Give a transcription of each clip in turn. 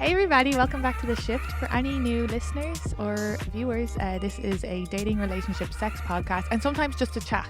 Hey everybody, welcome back to The Shift. For any new listeners or viewers, this is a dating, relationship, sex podcast and sometimes just a chat.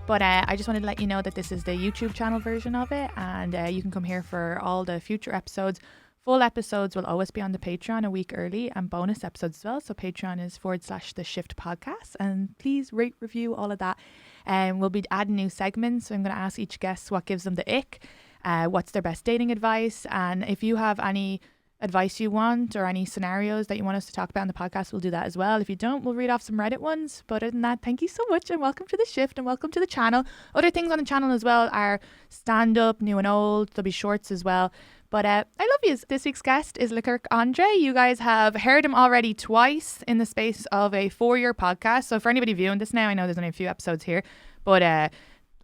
But I just wanted to let you know that this is the YouTube channel version of it, and you can come here for all the future episodes. Full episodes will always be on the Patreon a week early, and bonus episodes as well. So Patreon is /The Shift Podcast, and please rate, review, all of that. And we'll be adding new segments. So I'm going to ask each guest what gives them the ick, what's their best dating advice, and if you have any advice you want or any scenarios that you want us to talk about in the podcast, we'll do that as well. If you don't, we'll read off some Reddit ones. But other than that, thank you so much and welcome to The Shift and welcome to the channel. Other things on the channel as well are stand-up, new and old. There'll be shorts as well. But I love you. This week's guest is Leclerc Andre. You guys have heard him already twice in the space of a 4-year podcast. So for anybody viewing this now, I know there's only a few episodes here, but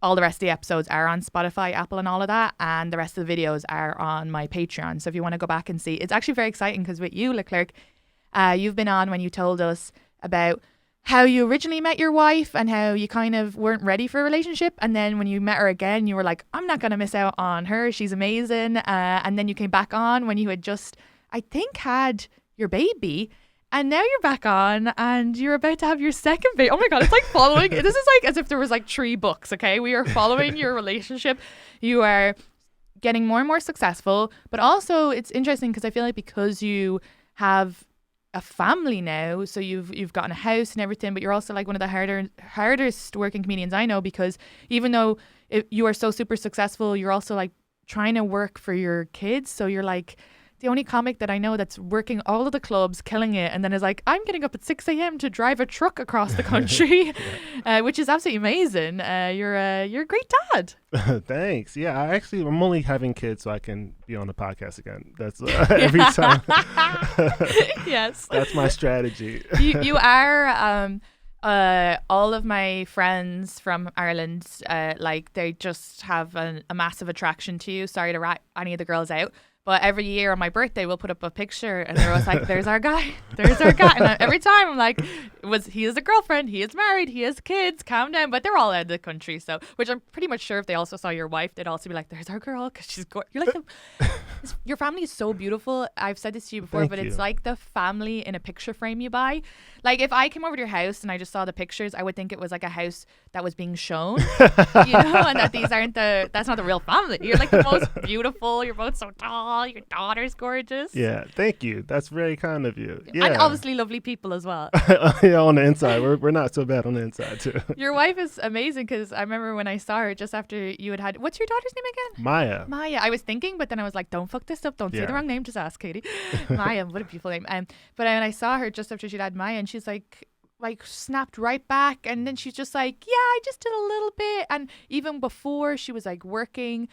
all the rest of the episodes are on Spotify, Apple and all of that. And the rest of the videos are on my Patreon. So if you want to go back and see, it's actually very exciting because with you, Leclerc, you've been on when you told us about how you originally met your wife and how you kind of weren't ready for a relationship. And then when you met her again, you were like, I'm not going to miss out on her. She's amazing. And then you came back on when you had just, I think, had your baby. And now you're back on and you're about to have your second baby. Oh my God, it's like following. This is like as if there was like 3 books, okay? We are following your relationship. You are getting more and more successful. But also it's interesting because I feel like because you have a family now, so you've gotten a house and everything, but you're also like one of the hardest working comedians I know, because even though you are so super successful, you're also like trying to work for your kids. So you're like the only comic that I know that's working all of the clubs, killing it, and then is like, I'm getting up at 6 a.m. to drive a truck across the country, which is absolutely amazing. You're a great dad. Thanks. Yeah, I'm only having kids so I can be on the podcast again. That's every time. Yes. That's my strategy. You are... all of my friends from Ireland, like they just have a massive attraction to you. Sorry to rat any of the girls out. But every year on my birthday, we'll put up a picture and they're always like, there's our guy. There's our guy. And every time I'm like, he has a girlfriend. He is married. He has kids. Calm down. But they're all out of the country. So, which I'm pretty much sure if they also saw your wife, they'd also be like, there's our girl. Because she's you're like, your family is so beautiful. I've said this to you before, but it's like the family in a picture frame you buy. Like if I came over to your house and I just saw the pictures, I would think it was like a house that was being shown, and that these aren't that's not the real family. You're like the most beautiful. You're both so tall. Your daughter's gorgeous. Yeah, thank you. That's very kind of you. Yeah. And obviously lovely people as well. Yeah, on the inside. We're not so bad on the inside too. Your wife is amazing because I remember when I saw her just after you had what's your daughter's name again? Maya. I was thinking, but then I was like, don't fuck this up. Don't say the wrong name. Just ask Katie. Maya, what a beautiful name. But when I saw her just after she'd had Maya, and she's like snapped right back, and then she's just like, yeah, I just did a little bit. And even before, she was like working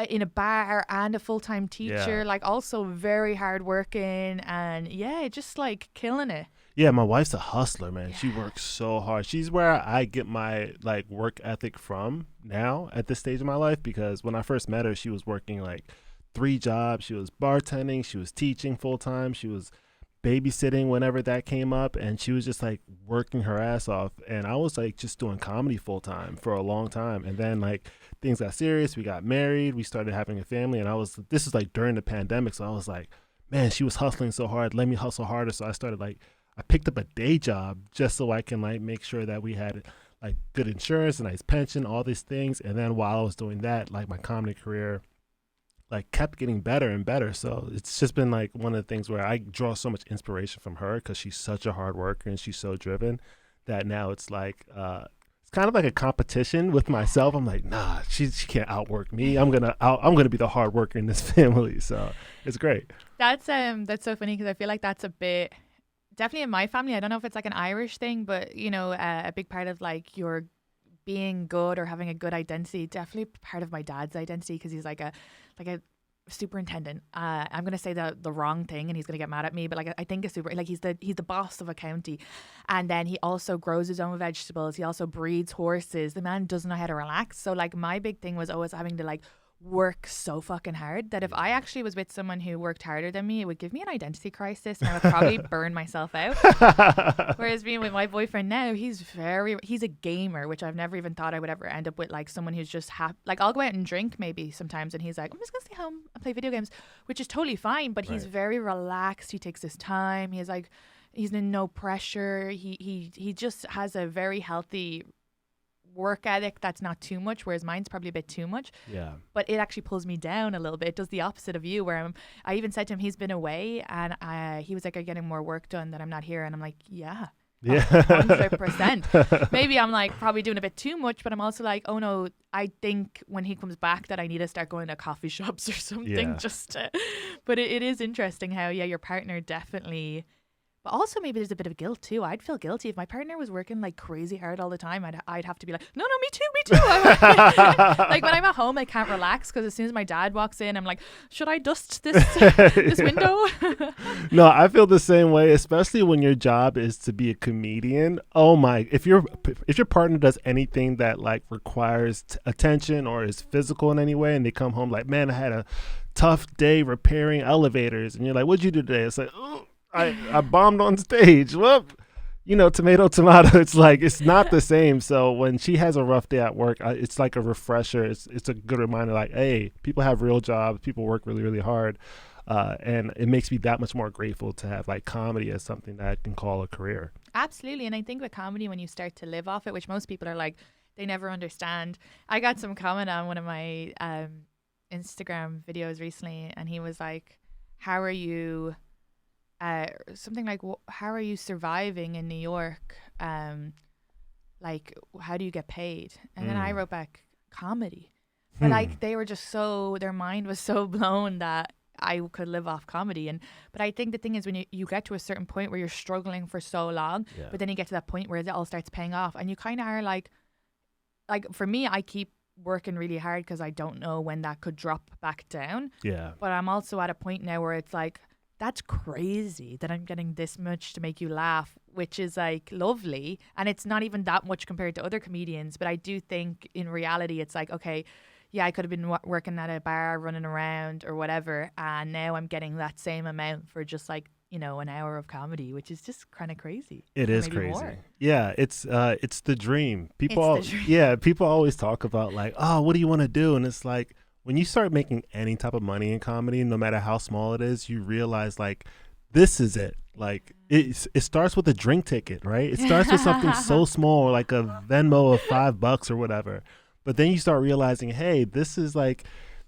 in a bar and a full-time teacher, like also very hardworking, and just like killing it. Yeah, my wife's a hustler, man. Yeah. She works so hard. She's where I get my like work ethic from now at this stage of my life, because when I first met her, she was working like 3 jobs. She was bartending, she was teaching full-time, she was babysitting whenever that came up, and she was just like working her ass off. And I was like just doing comedy full-time for a long time, and then like things got serious. We got married, we started having a family, and this is like during the pandemic, so I was like, man, she was hustling so hard, let me hustle harder. So I picked up a day job just so I can like make sure that we had like good insurance, a nice pension, all these things. And then while I was doing that, like my comedy career like kept getting better and better. So it's just been like one of the things where I draw so much inspiration from her, because she's such a hard worker and she's so driven, that now it's like it's kind of like a competition with myself. I'm like, nah, she can't outwork me. I'm gonna be the hard worker in this family. So it's great. That's so funny, because I feel like that's a bit definitely in my family. I don't know if it's like an Irish thing, but a big part of like your being good or having a good identity, definitely part of my dad's identity, because he's like a superintendent. I'm gonna say the wrong thing and he's gonna get mad at me, but like I think he's the boss of a county, and then he also grows his own vegetables. He also breeds horses. The man doesn't know how to relax. So like my big thing was always having to like work so fucking hard that if I actually was with someone who worked harder than me, it would give me an identity crisis and I would probably burn myself out. Whereas being with my boyfriend now, he's a gamer, which I've never even thought I would ever end up with, like someone who's just like I'll go out and drink maybe sometimes and he's like, I'm just gonna stay home and play video games, which is totally fine, but he's very relaxed. He takes his time. He's in no pressure. He just has a very healthy work ethic that's not too much, whereas mine's probably a bit too much. Yeah. But it actually pulls me down a little bit. It does the opposite of you, where I even said to him, he's been away, and he was like, "Are you getting more work done that I'm not here?" And I'm like, yeah. 100%. Maybe I'm like probably doing a bit too much, but I'm also like, oh no, I think when he comes back that I need to start going to coffee shops or something. But it is interesting how your partner definitely. But also maybe there's a bit of guilt too. I'd feel guilty if my partner was working like crazy hard all the time. I'd have to be like, no, me too. Like when I'm at home, I can't relax because as soon as my dad walks in, I'm like, should I dust this window? No, I feel the same way, especially when your job is to be a comedian. Oh my, if your partner does anything that like requires attention or is physical in any way, and they come home like, man, I had a tough day repairing elevators, and you're like, what'd you do today? It's like, oh, I bombed on stage. Whoop. Tomato. It's like, it's not the same. So when she has a rough day at work, it's like a refresher. It's a good reminder, like, hey, people have real jobs. People work really, really hard. And it makes me that much more grateful to have like comedy as something that I can call a career. Absolutely. And I think with comedy, when you start to live off it, which most people are like, they never understand. I got some comment on one of my Instagram videos recently, and he was like, how are you... something like, how are you surviving in New York? Like, how do you get paid? And then I wrote back, comedy. But like, they were just their mind was so blown that I could live off comedy. But I think the thing is, when you get to a certain point where you're struggling for so long, but then you get to that point where it all starts paying off, and you kind of are like for me, I keep working really hard because I don't know when that could drop back down. Yeah. But I'm also at a point now where it's like, that's crazy that I'm getting this much to make you laugh, which is like lovely. And it's not even that much compared to other comedians. But I do think in reality, it's like, okay, yeah, I could have been working at a bar, running around or whatever. And now I'm getting that same amount for just like, an hour of comedy, which is just kind of crazy. It is crazy. More. Yeah, it's the dream. People always talk about like, oh, what do you want to do? And it's like, when you start making any type of money in comedy, no matter how small it is, you realize like, this is it. Like it starts with a drink ticket, right? It starts with something so small, like a Venmo of $5 or whatever. But then you start realizing, hey, this is like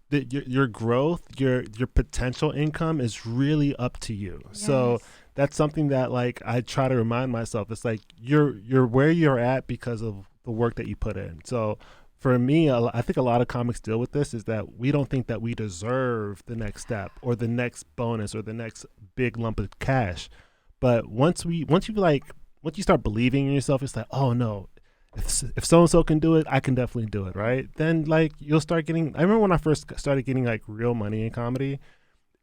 your growth, your potential income is really up to you. Yes. So that's something that like I try to remind myself. It's like you're where you're at because of the work that you put in. So for me, I think a lot of comics deal with this, is that we don't think that we deserve the next step or the next bonus or the next big lump of cash. But once you start believing in yourself, it's like, oh no, if so-and-so can do it, I can definitely do it, right? Then like you'll start getting, I remember when I first started getting like real money in comedy,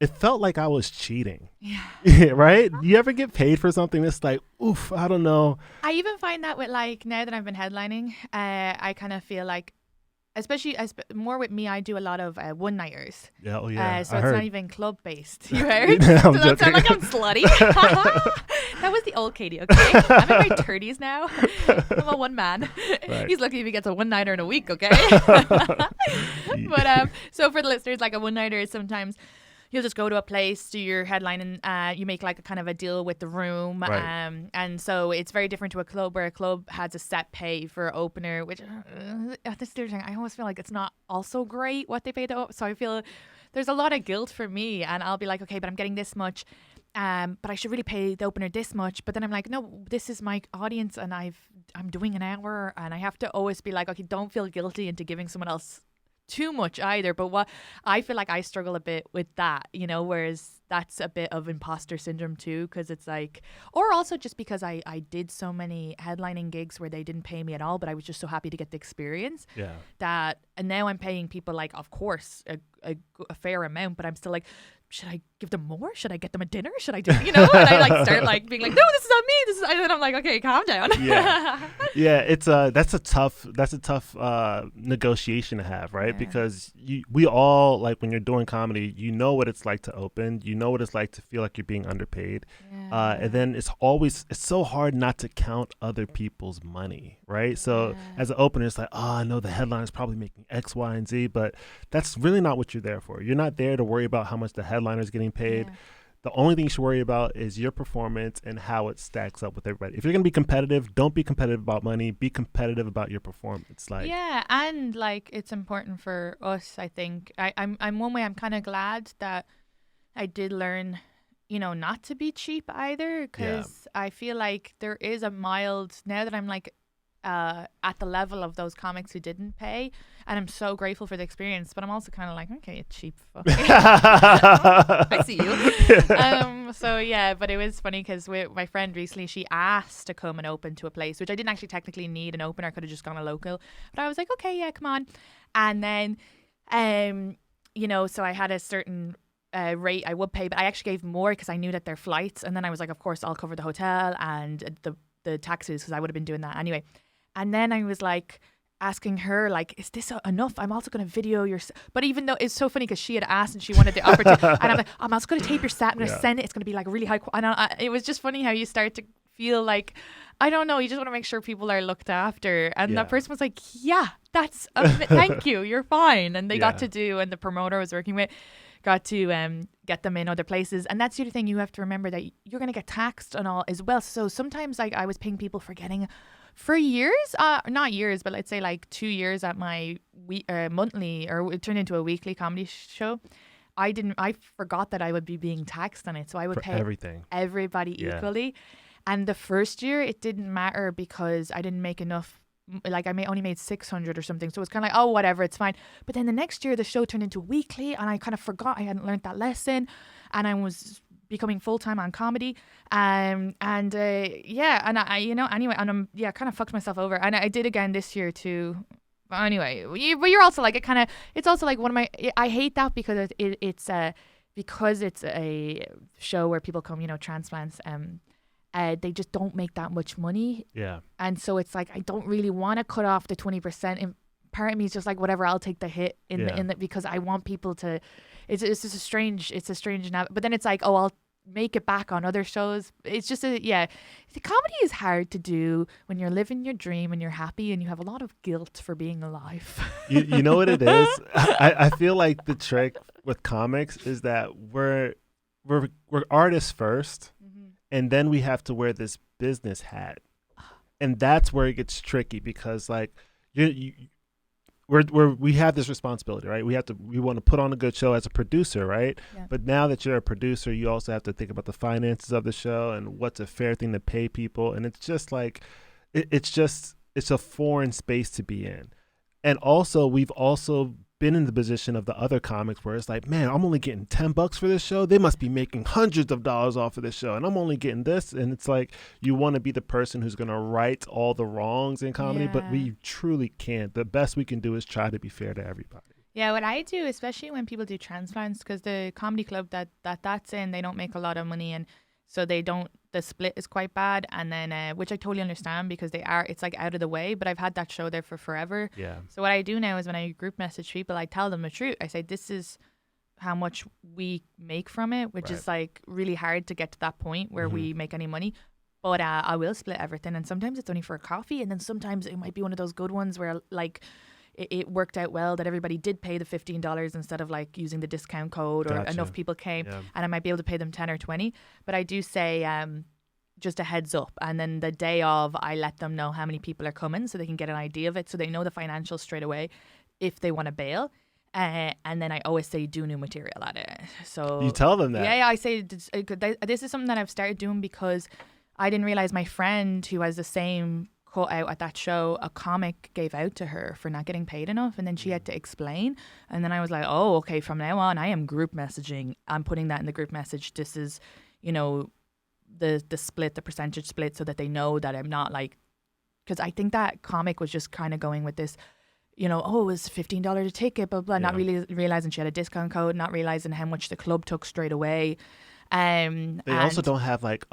it felt like I was cheating. Yeah. Right? You ever get paid for something that's like, oof, I don't know. I even find that with like, now that I've been headlining, I kind of feel like, especially more with me, I do a lot of one-nighters. Yeah, oh yeah. So it's not even club-based. You heard? No, I'm Does that sound like I'm slutty? That was the old Katie, okay? I'm in my 30s now. I'm a one-man. Right. He's lucky if he gets a one-nighter in a week, okay? But so for the listeners, like a one-nighter is sometimes you'll just go to a place, do your headline, and you make like a kind of a deal with the room. Right. And so it's very different to a club, where a club has a set pay for opener, which this thing, I always feel like it's not also great what they pay so I feel there's a lot of guilt for me, and I'll be like, okay, but I'm getting this much, but I should really pay the opener this much. But then I'm like, no, this is my audience, and I'm doing an hour, and I have to always be like, okay, don't feel guilty into giving someone else too much either. But what I feel like I struggle a bit with that, whereas that's a bit of imposter syndrome too, because it's like, or also just because I did so many headlining gigs where they didn't pay me at all, but I was just so happy to get the experience that and now I'm paying people like, of course, a fair amount, but I'm still like, should I give them more? Should I get them a dinner? Should I do, you know? And I like start like being like, no, this is on me. This is, and then I'm like, okay, calm down. Yeah, it's that's a tough negotiation to have, right? Yeah. Because we all, like, when you're doing comedy, you know what it's like to open, you know what it's like to feel like you're being underpaid, and then it's so hard not to count other people's money, right? So as an opener, it's like, oh, I know the headline is probably making X, Y, and Z, but that's really not what you're there for. You're not there to worry about how much the headliner is getting paid. The only thing you should worry about is your performance and how it stacks up with everybody. If you're going to be competitive, don't be competitive about money. Be competitive about your performance. Like, yeah, and like it's important for us, I think. I'm one way, I'm kind of glad that I did learn, you know, not to be cheap either, because I feel like there is a mild, now that I'm like at the level of those comics who didn't pay, and I'm so grateful for the experience, but I'm also kind of like, okay, you cheap fuck. I see you. So yeah, but it was funny because my friend recently, she asked to come and open to a place, which I didn't actually technically need an opener. I could have just gone a local, but I was like, okay, yeah, come on. And then you know, so I had a certain rate I would pay, but I actually gave more because I knew that their flights, and then I was like, of course I'll cover the hotel and the taxis, because I would have been doing that anyway. And then I was like asking her, like, is this enough? I'm also going to video your, but even though it's so funny because she had asked and she wanted the opportunity, and I'm like, I'm also going to tape your set, I'm going to send it, it's going to be like really high quality. And it was just funny how you start to feel like, I don't know, you just want to make sure people are looked after. And that person was like, yeah, that's thank you, you're fine. And they got to do, and the promoter I was working with got to get them in other places. And that's the other thing, you have to remember that you're going to get taxed and all as well. So sometimes, like, I was paying people for years, not years, but let's say like 2 years at my monthly, or it turned into a weekly comedy show. I forgot that I would be being taxed on it, so I would pay everybody equally. And the first year it didn't matter because I didn't make enough. Like, I only made 600 or something, so it's kind of like, oh, whatever, it's fine. But then the next year the show turned into weekly, and I kind of forgot I hadn't learned that lesson, and I was becoming full-time on comedy, and I, you know, anyway, and I'm kind of fucked myself over, and I did again this year too. But anyway, but you're also like, it's also like one of my, I hate that because it's a show where people come, you know, transplants, they just don't make that much money, and so it's like I don't really want to cut off the 20%, and part of me is just like, whatever, I'll take the hit in the because I want people to. It's just a strange. But then it's like, oh, I'll make it back on other shows. It's just the comedy is hard to do when you're living your dream and you're happy and you have a lot of guilt for being alive. You know what it is? I feel like the trick with comics is that we're artists first, and then we have to wear this business hat, and that's where it gets tricky because, like, we have this responsibility, right? We want to put on a good show as a producer, right? Yeah. But now that you're a producer, you also have to think about the finances of the show and what's a fair thing to pay people. And it's just like, it's a foreign space to be in. And also, we've also been in the position of the other comics where it's like, man, I'm only getting $10 for this show. They must be making hundreds of dollars off of this show, and I'm only getting this. And it's like, you want to be the person who's going to right all the wrongs in comedy, but we truly can't. The best we can do is try to be fair to everybody. Yeah, what I do, especially when people do transplants, because the comedy club that's in, they don't make a lot of money, and so the split is quite bad, and then which I totally understand because it's like out of the way, but I've had that show there for forever. Yeah. So what I do now is when I group message people, I tell them the truth. I say, this is how much we make from it, which is like really hard to get to that point where we make any money. But I will split everything, and sometimes it's only for a coffee, and then sometimes it might be one of those good ones where like it worked out well that everybody did pay the $15 instead of like using the discount code, or enough people came, and I might be able to pay them 10 or 20. But I do say just a heads up, and then the day of I let them know how many people are coming so they can get an idea of it, so they know the financials straight away if they want to bail. And then I always say, do new material at it. So you tell them that? Yeah, I say this is something that I've started doing because I didn't realize my friend who has the same cut out at that show, a comic gave out to her for not getting paid enough, and then she had to explain. And then I was like, oh, okay, from now on I am group messaging. I'm putting that in the group message. This is, you know, the split, the percentage split, so that they know that I'm not like, because I think that comic was just kind of going with this, oh, it was $15 a ticket, blah, blah, not Yeah. really realizing she had a discount code, not realizing how much the club took straight away. They also And don't have like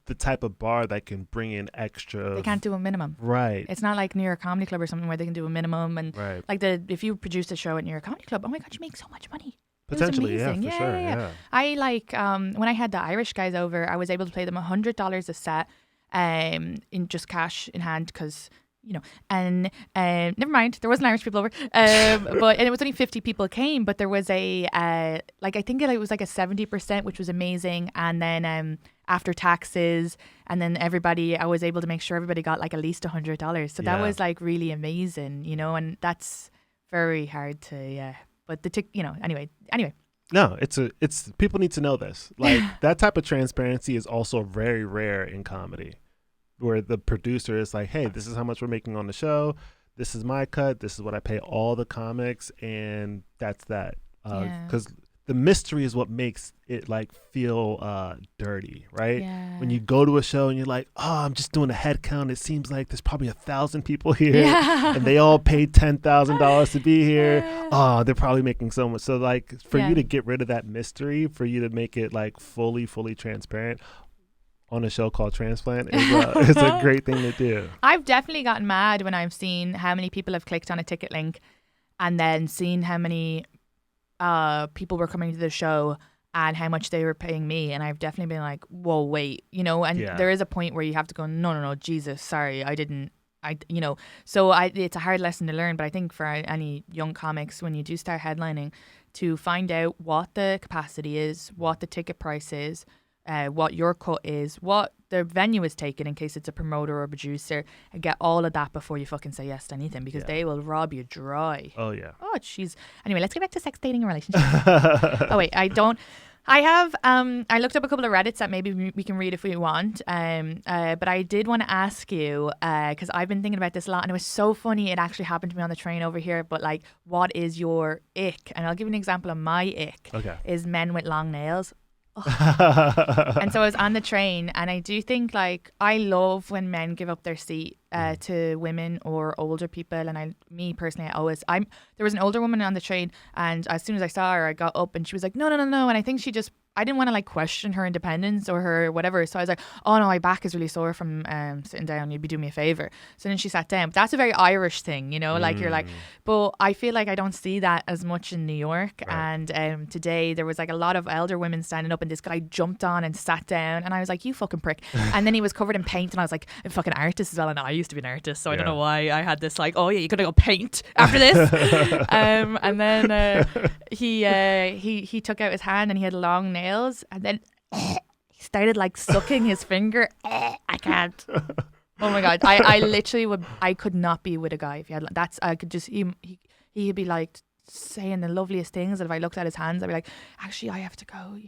the type of bar that can bring in extra. they can't do a minimum. Right. It's not like New York Comedy Club or something where they can do a minimum. And Right. like if you produced a show at New York Comedy Club, oh my God, you make so much money. Potentially, yeah, for amazing. sure. Yeah. Yeah. I like when I had the Irish guys over, I was able to pay them $100 a set in just cash in hand because, and never mind, there wasn't Irish people over, but and it was only 50 people came, but there was a I think it was like a 70%, which was amazing, and then after taxes, and then I was able to make sure everybody got like at least $100, so that was like really amazing, and that's very hard to but anyway. No, it's people need to know this. Like that type of transparency is also very rare in comedy, where the producer is like, hey, this is how much we're making on the show. This is my cut. This is what I pay all the comics, and that's that. Because the mystery is what makes it like feel dirty, right? Yeah. When you go to a show and you're like, oh, I'm just doing a head count. It seems like there's probably 1,000 people here, and they all paid $10,000 to be here. Oh, they're probably making so much. So like for you to get rid of that mystery, for you to make it like fully transparent on a show called Transplant is a great thing to do. I've definitely gotten mad when I've seen how many people have clicked on a ticket link and then seen how many people were coming to the show and how much they were paying me, and I've definitely been like, whoa, wait, and there is a point where you have to go, no, Jesus, sorry, so it's a hard lesson to learn, but I think for any young comics, when you do start headlining, to find out what the capacity is, what the ticket price is, what your cut is, what the venue is taking in case it's a promoter or a producer, and get all of that before you fucking say yes to anything, because they will rob you dry. Oh yeah. Oh jeez. Anyway, let's get back to sex, dating, and relationships. Oh wait, I have I looked up a couple of Reddits that maybe we can read if we want. But I did want to ask you, because I've been thinking about this a lot, and it was so funny. It actually happened to me on the train over here. But like, what is your ick? And I'll give you an example of my ick. Okay. Is men with long nails. And so I was on the train, and I do think like I love when men give up their seat to women or older people, and me personally, there was an older woman on the train, and as soon as I saw her, I got up and she was like, no, and I think I didn't want to like question her independence or her whatever, so I was like, oh no, my back is really sore from sitting down, you'd be doing me a favor. So then she sat down. But that's a very Irish thing, like you're like, but I feel like I don't see that as much in New York. Right. And today there was like a lot of elder women standing up, and this guy jumped on and sat down, and I was like, you fucking prick. And then he was covered in paint, and I was like, I'm a fucking artist as well, and I used to be an artist, so I don't know why I had this like, oh yeah, you're gonna go paint after this. And then he took out his hand, and he had long nails, and then he started like sucking his finger. I can't. Oh my God. I literally I could not be with a guy if he had I could just he'd be like saying the loveliest things, and if I looked at his hands, I'd be like, actually I have to go,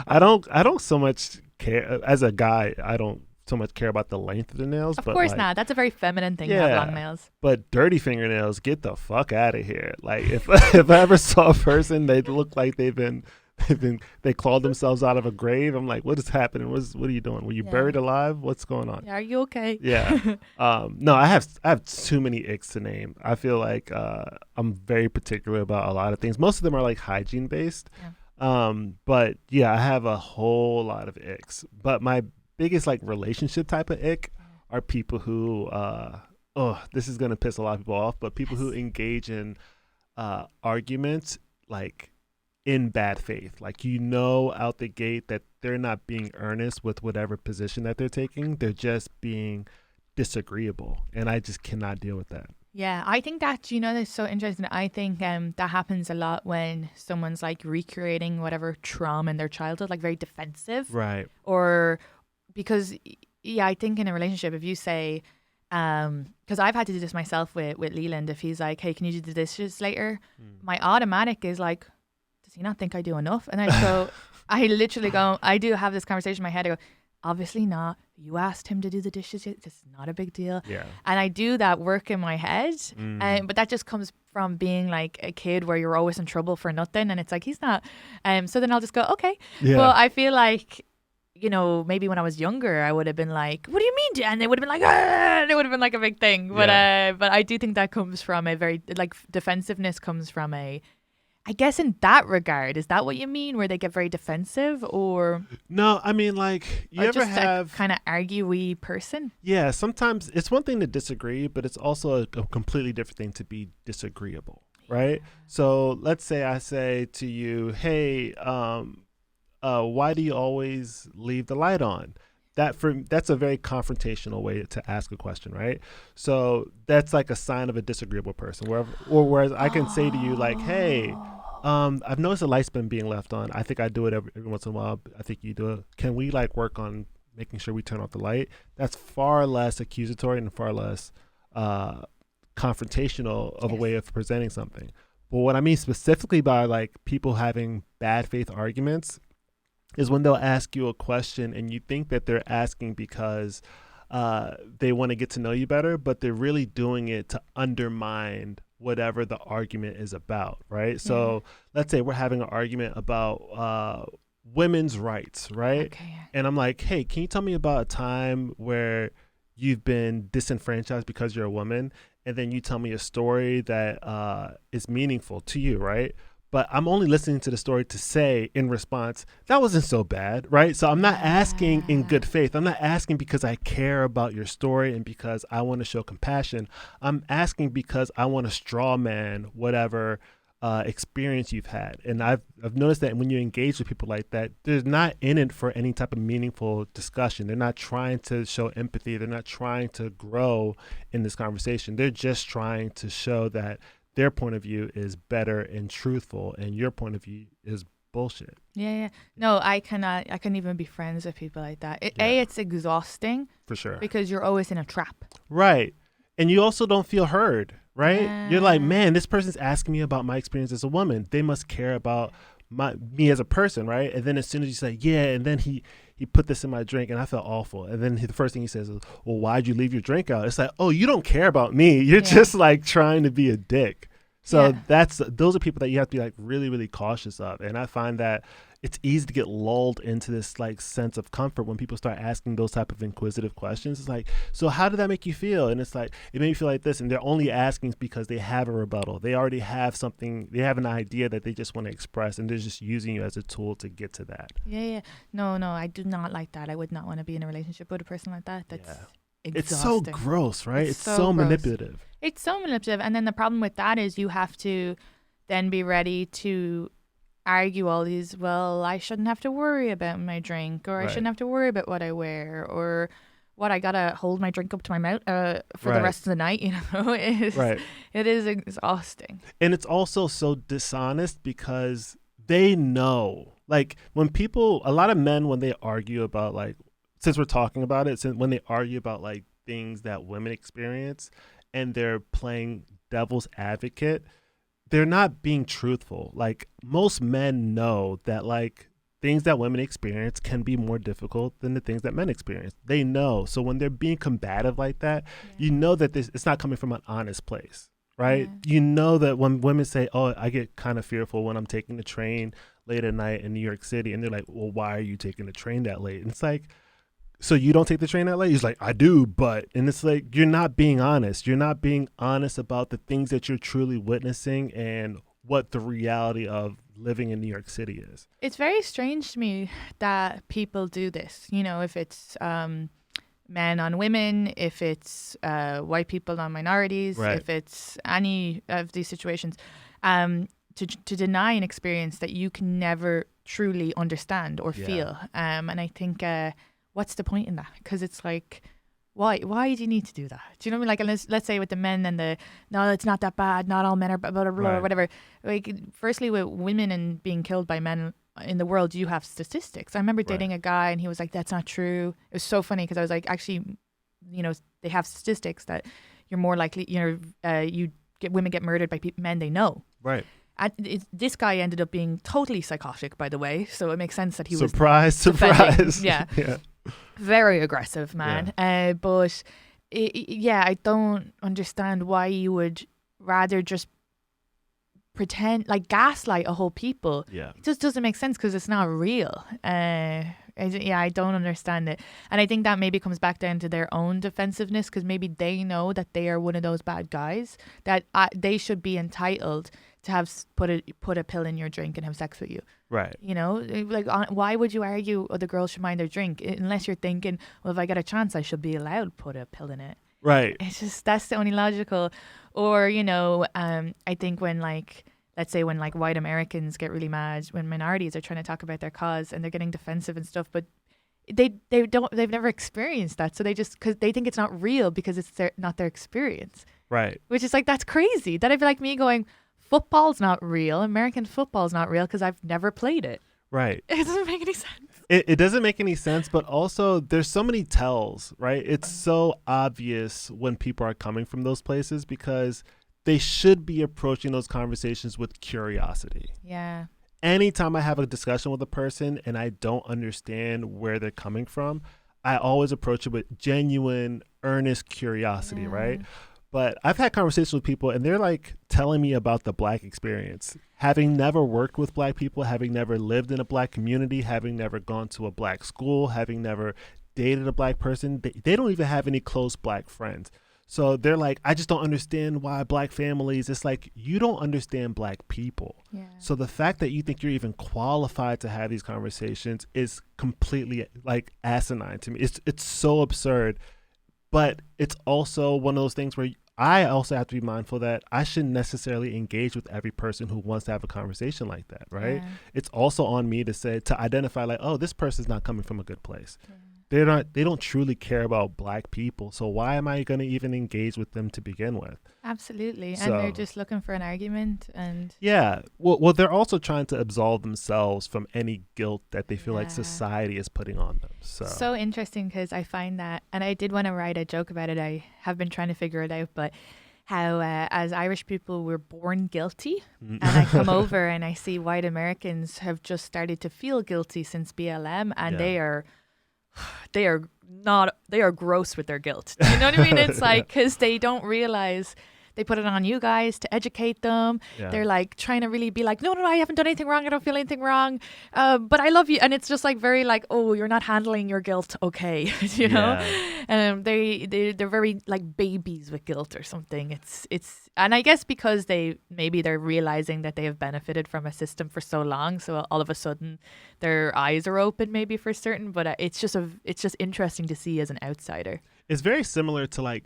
I don't so much care as a guy. I don't so much care about the length of the nails. Of course not. That's a very feminine thing to have long nails. But dirty fingernails, get the fuck out of here. Like if I ever saw a person, they look like they clawed themselves out of a grave. I'm like, what is happening? What are you doing? Were you buried alive? What's going on? Are you okay? Yeah. No, I have too many icks to name. I feel like I'm very particular about a lot of things. Most of them are like hygiene based. Yeah. But yeah, I have a whole lot of icks. But my biggest like relationship type of ick are people who this is gonna piss a lot of people off, but people who engage in arguments like in bad faith, like out the gate that they're not being earnest with whatever position that they're taking, they're just being disagreeable, and I just cannot deal with that. Yeah, I think that, that's so interesting. I think that happens a lot when someone's like recreating whatever trauma in their childhood, like very defensive, right? Or because I think in a relationship, if you say, because I've had to do this myself with Leland, if he's like, hey, can you do the dishes later? My automatic is like, does he not think I do enough? And I literally go, I do have this conversation in my head. I go, obviously not. You asked him to do the dishes. It's not a big deal. Yeah. And I do that work in my head. But that just comes from being like a kid where you're always in trouble for nothing. And it's like, he's not. So then I'll just go, okay. Yeah. Well, I feel like you know, maybe when I was younger, I would have been like, "What do you mean?" And they would have been like, "Ah!" And it would have been like a big thing. But I do think that comes from a very like defensiveness comes from a. I guess in that regard, is that what you mean? Where they get very defensive, or No, I mean, like, you or ever just have a kind of argue-y person? Yeah, sometimes it's one thing to disagree, but it's also a completely different thing to be disagreeable, right? So let's say I say to you, "Hey, why do you always leave the light on?" That's a very confrontational way to ask a question, right? So that's like a sign of a disagreeable person. Whereas I can say to you like, "Hey, I've noticed the light's been being left on. I think I do it every once in a while. I think you do it. Can we like work on making sure we turn off the light?" That's far less accusatory and far less confrontational of a way of presenting something. But what I mean specifically by like people having bad faith arguments is when they'll ask you a question and you think that they're asking because they want to get to know you better, but they're really doing it to undermine whatever the argument is about, right? So let's say we're having an argument about women's rights, right? Okay. And I'm like, "Hey, can you tell me about a time where you've been disenfranchised because you're a woman?" And then you tell me a story that is meaningful to you, right? But I'm only listening to the story to say in response, that wasn't so bad, right? So I'm not asking in good faith. I'm not asking because I care about your story and because I want to show compassion. I'm asking because I want to straw man whatever experience you've had. And I've noticed that when you engage with people like that, they're not in it for any type of meaningful discussion. They're not trying to show empathy. They're not trying to grow in this conversation. They're just trying to show that their point of view is better and truthful, and your point of view is bullshit. Yeah. No, I couldn't even be friends with people like that. It's exhausting. For sure. Because you're always in a trap. Right. And you also don't feel heard, right? Yeah. You're like, "Man, this person's asking me about my experience as a woman. They must care about me as a person," right? And then as soon as you say, "Yeah," and then he put this in my drink and I felt awful. And then the first thing he says is, "Well, why'd you leave your drink out?" It's like, "Oh, you don't care about me. You're just like trying to be a dick." So those are people that you have to be like really, really cautious of. And I find that it's easy to get lulled into this like sense of comfort when people start asking those type of inquisitive questions. It's like, "So how did that make you feel?" And it's like, "It made me feel like this." And they're only asking because they have a rebuttal. They already have something. They have an idea that they just want to express, and they're just using you as a tool to get to that. Yeah. No, I do not like that. I would not want to be in a relationship with a person like that. That's exhausting. It's so gross, right? It's so gross. manipulative. It's so manipulative. And then the problem with that is you have to then be ready to argue all these, well, I shouldn't have to worry about my drink, or I shouldn't have to worry about what I wear, or what I gotta hold my drink up to my mouth for the rest of the night, you know. It is exhausting. And it's also so dishonest because they know, like when people, a lot of men, when they argue about like, since we're talking about it, when they argue about like things that women experience and they're playing devil's advocate, they're not being truthful. Like most men know that like things that women experience can be more difficult than the things that men experience. They know. So when they're being combative like that, you know that it's not coming from an honest place, right? You know that when women say, "Oh, I get kind of fearful when I'm taking the train late at night in New York City," and they're like, "Well, why are you taking the train that late?" And it's like, "So you don't take the train that late?" He's like, "I do, but," and it's like, you're not being honest. You're not being honest about the things that you're truly witnessing and what the reality of living in New York City is. It's very strange to me that people do this. You know, if it's men on women, if it's white people on minorities, if it's any of these situations, to deny an experience that you can never truly understand or feel. And I think, what's the point in that? Because it's like, why do you need to do that? Do you know what I mean? Like, and let's say with the men and no, it's not that bad. Not all men are blah, blah, blah, or whatever. Like, firstly, with women and being killed by men in the world, you have statistics. I remember dating a guy and he was like, "That's not true." It was so funny because I was like, actually, you know, they have statistics that you're more likely, you know, women get murdered by men they know. Right. And this guy ended up being totally psychotic, by the way. So it makes sense that he was surprise. Yeah. Very aggressive, man. But I don't understand why you would rather just pretend, like gaslight a whole people. Yeah. It just doesn't make sense because it's not real. I don't understand it. And I think that maybe comes back down to their own defensiveness, because maybe they know that they are one of those bad guys, that they should be entitled to have put a pill in your drink and have sex with you. Right. You know, like, why would you argue the girl should mind their drink unless you're thinking, well, if I get a chance, I should be allowed to put a pill in it. Right. It's just, that's the only logical. Or, you know, I think when, like, let's say when like white Americans get really mad when minorities are trying to talk about their cause and they're getting defensive and stuff, but they've never experienced that, so because they think it's not real because it's not their experience. Right. Which is like, that's crazy. That'd be like me going, football's not real. American football's not real because I've never played it. Right. It doesn't make any sense. It doesn't make any sense, but also there's so many tells, right? It's so obvious when people are coming from those places, because they should be approaching those conversations with curiosity. Yeah. Anytime I have a discussion with a person and I don't understand where they're coming from, I always approach it with genuine, earnest curiosity, right? But I've had conversations with people and they're like telling me about the Black experience. Having never worked with Black people, having never lived in a Black community, having never gone to a Black school, having never dated a Black person, they don't even have any close Black friends. So they're like, I just don't understand why Black families, it's like, you don't understand Black people. Yeah. So the fact that you think you're even qualified to have these conversations is completely like asinine to me. It's so absurd, but it's also one of those things where I also have to be mindful that I shouldn't necessarily engage with every person who wants to have a conversation like that, right? Yeah. It's also on me to identify like, oh, this person's not coming from a good place. Yeah. They don't truly care about Black people. So why am I going to even engage with them to begin with? Absolutely. So, and they're just looking for an argument. And yeah. Well, they're also trying to absolve themselves from any guilt that they feel like Yeah. society is putting on them. So interesting, because I find that, and I did want to write a joke about it. I have been trying to figure it out, but how as Irish people, we're born guilty. And I come over and I see white Americans have just started to feel guilty since BLM, and Yeah. they are gross with their guilt. You know what I mean? It's like, because they don't realize they put it on you guys to educate them. Yeah. They're like trying to really be like, no, I haven't done anything wrong. I don't feel anything wrong. But I love you. And it's just like very like, oh, you're not handling your guilt. Okay. You know? They're very like babies with guilt or something. And I guess because they're realizing that they have benefited from a system for so long. So all of a sudden their eyes are open maybe for certain, but it's just interesting to see as an outsider. It's very similar to like,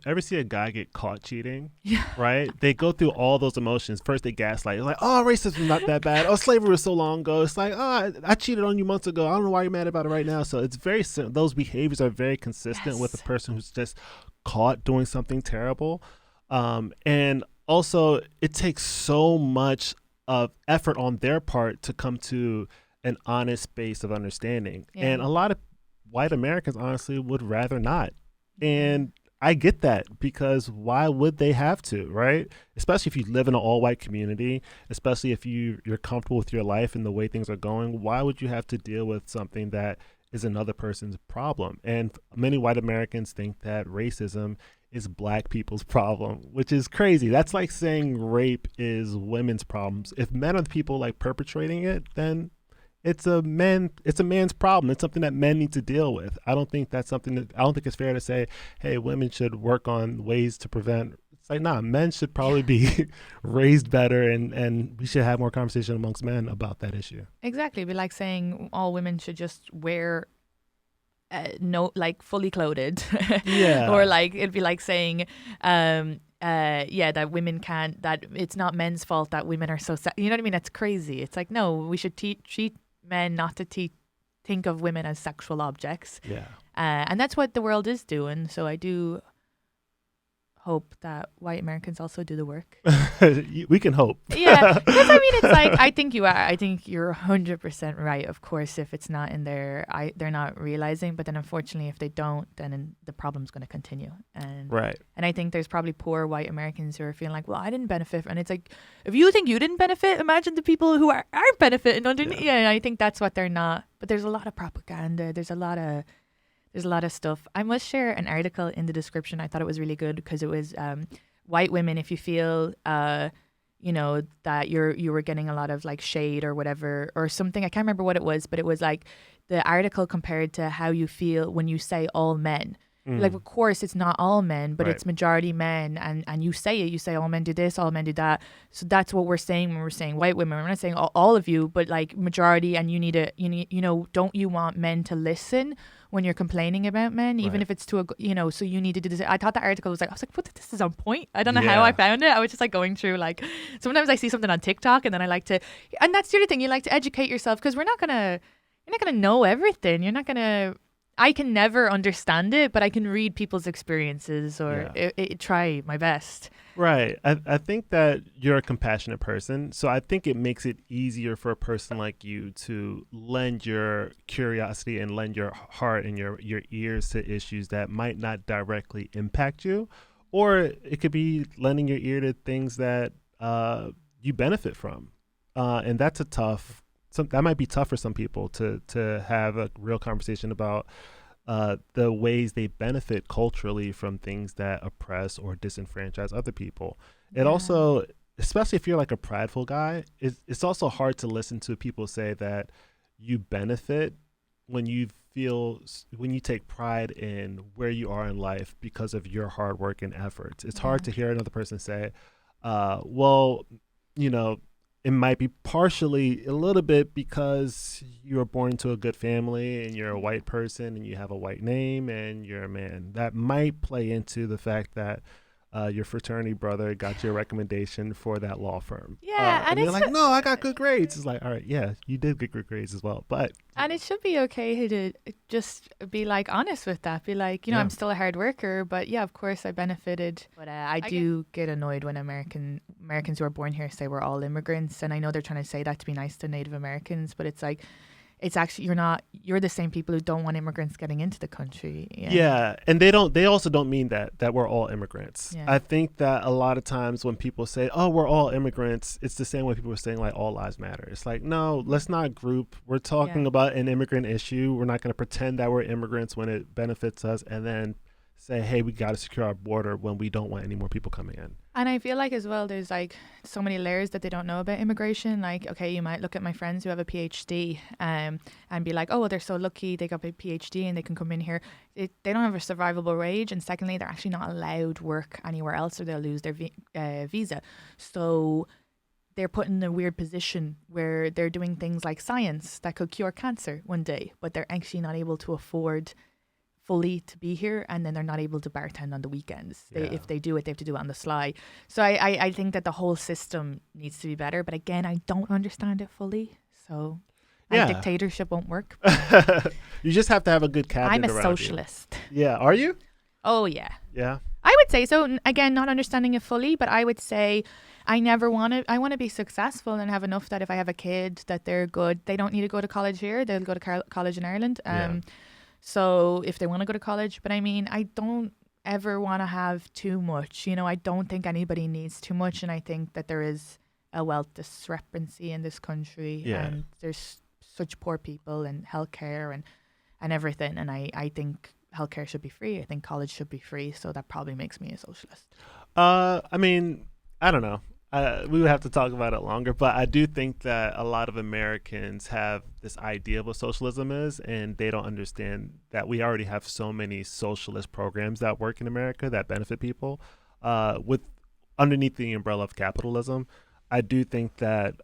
ever see a guy get caught cheating? Yeah. Right? They go through all those emotions. First, they gaslight. It's like, oh, racism is not that bad. Oh, slavery was so long ago. It's like, oh, I cheated on you months ago. I don't know why you're mad about it right now. So it's very those behaviors are very consistent with a person who's just caught doing something terrible. And also, it takes so much of effort on their part to come to an honest space of understanding. Yeah. And a lot of white Americans, honestly, would rather not. And I get that, because why would they have to, right? Especially if you live in an all-white community, especially if you're comfortable with your life and the way things are going, why would you have to deal with something that is another person's problem? And many white Americans think that racism is Black people's problem, which is crazy. That's like saying rape is women's problems. If men are the people like perpetrating it, then it's a man's problem. It's something that men need to deal with. I don't think it's fair to say, hey, women should work on ways to prevent. It's like, nah, men should probably be raised better, and we should have more conversation amongst men about that issue. Exactly. It'd be like saying all women should just wear fully clothed. Yeah. Or like, it'd be like saying, that women can't, that it's not men's fault that women are so you know what I mean? That's crazy. It's like, no, we should treat men not to think of women as sexual objects. Yeah. And that's what the world is doing. So I do hope that white Americans also do the work. We can hope. Yeah, because I mean, it's like, I think you're 100% right. Of course, if it's not in there, they're not realizing. But then, unfortunately, if they don't, then the problem's going to continue. And right. And I think there's probably poor white Americans who are feeling like, well, I didn't benefit. And it's like, if you think you didn't benefit, imagine the people who are benefiting underneath. Yeah, and I think that's what they're not. But there's a lot of propaganda. There's a lot of stuff. I must share an article in the description. I thought it was really good because it was white women. If you feel you know, that you were getting a lot of like shade or whatever or something. I can't remember what it was, but it was like the article compared to how you feel when you say all men. Like, of course, it's not all men, but it's majority men. And you say it. You say all men do this, all men do that. So that's what we're saying when we're saying white women. We're not saying all of you, but like majority. And you know, don't you want men to listen when you're complaining about men, even if it's to a, you know, so you need to do this. I thought the article was like, I was like, what, this is on point. I don't know how I found it. I was just like going through, like, sometimes I see something on TikTok and then I like to, and that's the other thing, you like to educate yourself because you're not going to know everything. I can never understand it, but I can read people's experiences or try my best. Right. I think that you're a compassionate person. So I think it makes it easier for a person like you to lend your curiosity and lend your heart and your ears to issues that might not directly impact you. Or it could be lending your ear to things that you benefit from. And that's that might be tough for some people to have a real conversation about the ways they benefit culturally from things that oppress or disenfranchise other people. It also, especially if you're like a prideful guy, it's also hard to listen to people say that you benefit when you take pride in where you are in life because of your hard work and efforts. It's hard to hear another person say, well, you know, it might be partially a little bit because you were born into a good family and you're a white person and you have a white name and you're a man. That might play into the fact that your fraternity brother got your recommendation for that law firm. Yeah, and you're like, no, I got good grades. It's like, all right, yeah, you did get good grades as well. And it should be okay to just be like honest with that. Be like, you know, I'm still a hard worker, but yeah, of course I benefited. But I do get annoyed when Americans who are born here say we're all immigrants. And I know they're trying to say that to be nice to Native Americans, but it's like, it's actually, you're the same people who don't want immigrants getting into the country. Yeah. And they also don't mean that we're all immigrants. Yeah. I think that a lot of times when people say, oh, we're all immigrants, it's the same way people are saying like all lives matter. It's like, no, let's not group. We're talking about an immigrant issue. We're not going to pretend that we're immigrants when it benefits us and then say, hey, we got to secure our border when we don't want any more people coming in. And I feel like as well, there's like so many layers that they don't know about immigration. Like, okay, you might look at my friends who have a PhD and be like, oh, well, they're so lucky they got a PhD and they can come in here. They don't have a survivable wage. And secondly, they're actually not allowed work anywhere else or they'll lose their visa. So they're put in a weird position where they're doing things like science that could cure cancer one day, but they're actually not able to afford fully to be here, and then they're not able to bartend on the weekends. If they do it, they have to do it on the sly. So I think that the whole system needs to be better, but again, I don't understand it fully. So dictatorship won't work. You just have to have a good cabinet. I'm a socialist. Yeah, are you? Oh yeah. Yeah. I would say so. Again, not understanding it fully, but I would say I want to be successful and have enough that if I have a kid that they're good, they don't need to go to college here. They'll go to college in Ireland. So if they want to go to college, but I mean, I don't ever want to have too much. You know, I don't think anybody needs too much. And I think that there is a wealth discrepancy in this country. Yeah. And there's such poor people and healthcare and everything. And I think healthcare should be free. I think college should be free. So that probably makes me a socialist. I mean, I don't know. We would have to talk about it longer, but I do think that a lot of Americans have this idea of what socialism is, and they don't understand that we already have so many socialist programs that work in America that benefit people with underneath the umbrella of capitalism. I do think that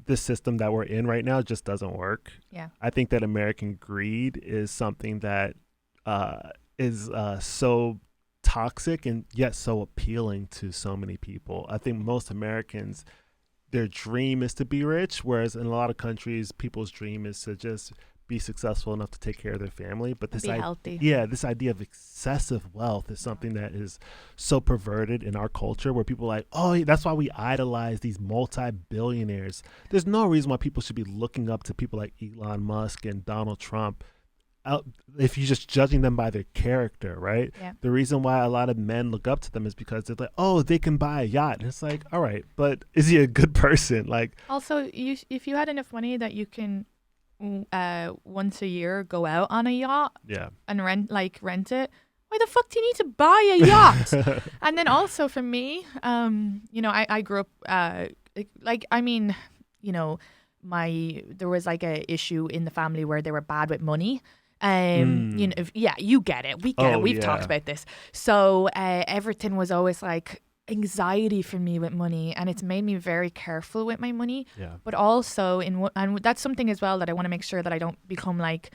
this system that we're in right now just doesn't work. Yeah. I think that American greed is something that is so toxic and yet so appealing to so many people. I think most Americans, their dream is to be rich, whereas in a lot of countries, people's dream is to just be successful enough to take care of their family. But this healthy. Yeah, this idea of excessive wealth is something that is so perverted in our culture, where people are like, oh, that's why we idolize these multi-billionaires. There's no reason why people should be looking up to people like Elon Musk and Donald Trump if you're just judging them by their character, right? Yeah. The reason why a lot of men look up to them is because they're like, oh, they can buy a yacht. And it's like, all right, but is he a good person? Like, also, if you had enough money that you can once a year go out on a yacht and rent it, why the fuck do you need to buy a yacht? And then also for me, I grew up, there was like a issue in the family where they were bad with money. You get it. We get it. We've talked about this. So everything was always like anxiety for me with money, and it's made me very careful with my money. Yeah. But also and that's something as well that I want to make sure that I don't become like,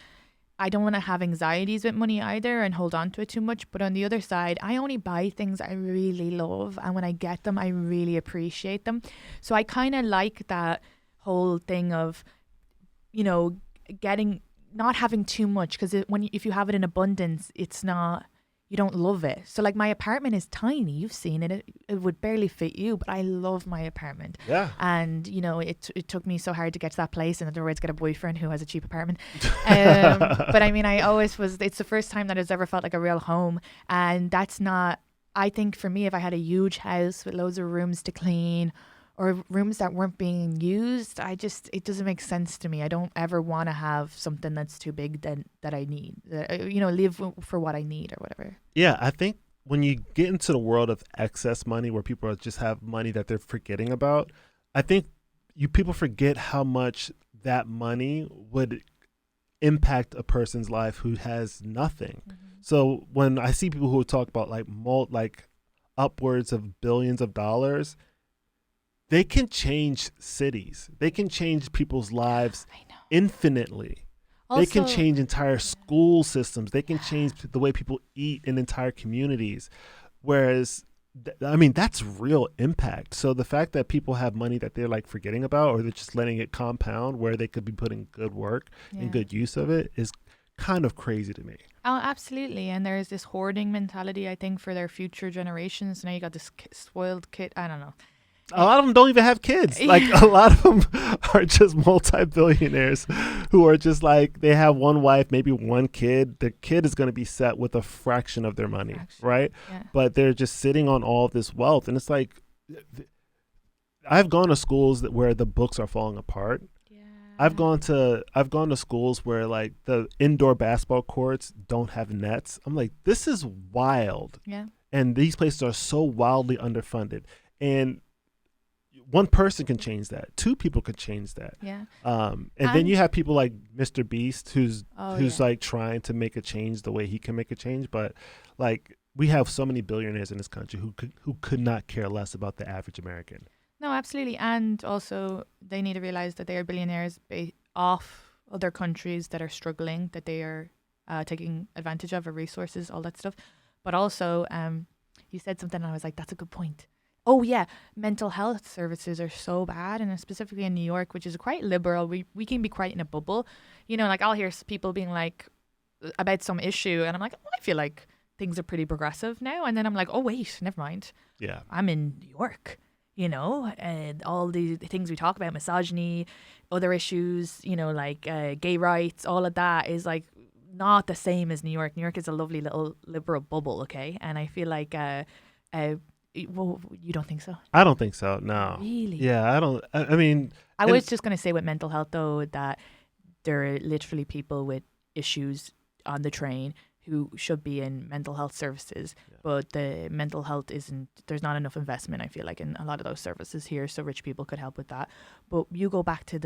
I don't want to have anxieties with money either and hold on to it too much. But on the other side, I only buy things I really love, and when I get them, I really appreciate them. So I kind of like that whole thing of, not having too much, because if you have it in abundance, it's not, you don't love it. So like my apartment is tiny. You've seen it. It would barely fit you, but I love my apartment. Yeah. And, it took me so hard to get to that place, and in other words, get a boyfriend who has a cheap apartment. But I mean, it's the first time that it's ever felt like a real home. And that's not, I think for me, if I had a huge house with loads of rooms to clean, or rooms that weren't being used, it doesn't make sense to me. I don't ever want to have something that's too big that I need. Live for what I need or whatever. Yeah, I think when you get into the world of excess money, where people just have money that they're forgetting about, I think people forget how much that money would impact a person's life who has nothing. Mm-hmm. So when I see people who talk about like upwards of billions of dollars, they can change cities. They can change people's lives infinitely. Also, they can change entire school systems. They can change the way people eat in entire communities. Whereas, that's real impact. So the fact that people have money that they're like forgetting about, or they're just letting it compound where they could be putting good work and good use of it, is kind of crazy to me. Oh, absolutely. And there's this hoarding mentality, I think, for their future generations. Now you got this spoiled kid. I don't know. A lot of them don't even have kids. Like a lot of them are just multi-billionaires who are just like, they have one wife, maybe one kid. The kid is going to be set with a fraction of their money, right? Yeah. But they're just sitting on all of this wealth. And it's like, I've gone to schools where the books are falling apart. Yeah. I've gone to schools where like the indoor basketball courts don't have nets. I'm like, this is wild. Yeah. And these places are so wildly underfunded. And one person can change that. Two people could change that. Yeah. And then you have people like Mr. Beast, who's like trying to make a change the way he can make a change. But like, we have so many billionaires in this country who could not care less about the average American. No, absolutely. And also they need to realize that they are billionaires off other countries that are struggling, that they are taking advantage of resources, all that stuff. But also, you said something and I was like, that's a good point. Oh, yeah. Mental health services are so bad. And specifically in New York, which is quite liberal, we can be quite in a bubble. Like I'll hear people being like about some issue. And I'm like, I feel like things are pretty progressive now. And then I'm like, oh, wait, never mind. Yeah. I'm in New York, and all the things we talk about, misogyny, other issues, like gay rights, all of that is like not the same as New York. New York is a lovely little liberal bubble. Okay. And I feel like, well, you don't think so? I don't think so. No. Really? Yeah, I don't. I mean, I was just going to say with mental health, though, that there are literally people with issues on the train who should be in mental health services, but the mental health there's not enough investment, I feel like, in a lot of those services here, so rich people could help with that. But you go back to